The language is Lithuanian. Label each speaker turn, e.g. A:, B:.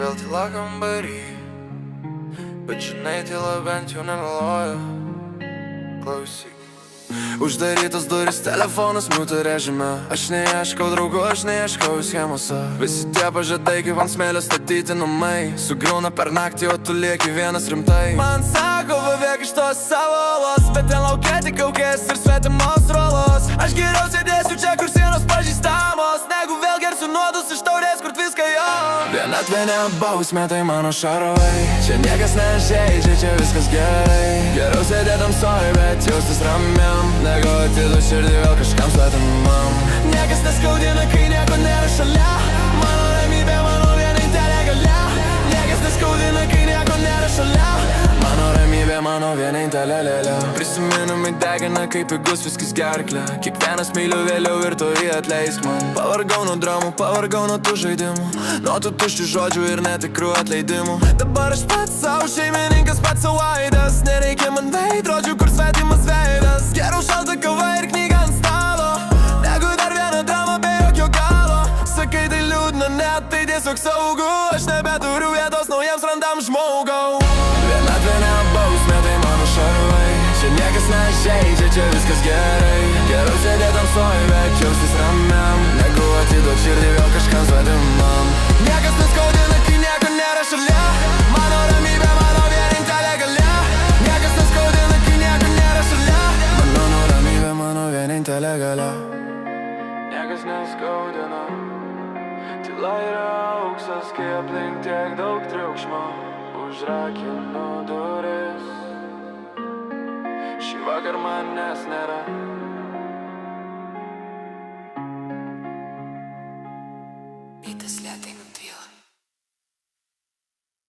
A: vėl tyla kambarį, bet žinai, tyla bent jau nemeluoja. Klausyk. Uždarytas duris, telefonas miuto režime. Aš neieškau draugų, aš neieškau schemose. Visi tie pažadai, kaip ant smėlio statyti namai, sugriūna per naktį, o tu lieki vienas rimtai. Man sako, pabėg iš tos savo olos, bet ten laukia tik kaukės ir svetimos rolos. Aš geriau sėdėsiu čia, kur sienos pažįstamos, negu vėl gersiu nuodus iš taurės, kur viską jo. Vienatvė ne bausmė, tai mano šarovai. Čia niekas nežeidžia, čia viskas gerai. Geriau sėdėt tamsoj, bet jaustis ramiam, negu atiduot širdį vėl kažkam svetimam. Niekas neskaudina, kai nieko nėra šalia. Mano ramybė, mano vienintelė galia. Niekas neskaudina, kai nieko nėra šalia. Mano ramybė, mano vienintelė lėlė. Prisiminimai degina, kaip pigus viskis gerklė. Kiekvienas myliu vėliau ir tu jį atleisk man. Pavargau nuo dramų, pavargau nuo tų žaidimų, nuo tų tuščių žodžių ir netikrų atleidimų. Dabar aš pats savo šeimininkas, pats savo aidas. Nereikia man veidrodžių, kur svetimas veidas. Geriau šalta kava ir knyga ant stalo, negu dar viena drama be jokio galo. Sakai, tai liūdna, net tai tiesiog saugu. Aš nebeturiu vietos naujiems randam žmogau. Vienatvė ne bausmė, tai mano šarvai. Čia niekas nežeidžia, čia viskas gerai. Geriau sėdėt tamsoj, bet jaustis ramiam, negu atiduot širdį vėl kažkam svetimam. Niekas neskaudina, kai nieko nėra šalia. Mano ramybė, mano vienintelė galia. Niekas neskaudina, kai nieko nėra šalia. Mano ramybė, mano vienintelė galia. Niekas neskaudina. Tyla yra auksas, kai aplink tiek daug triukšmo. Užrakinu duris, šį vakar manęs nėra.
B: Bitas lėtai nutyla.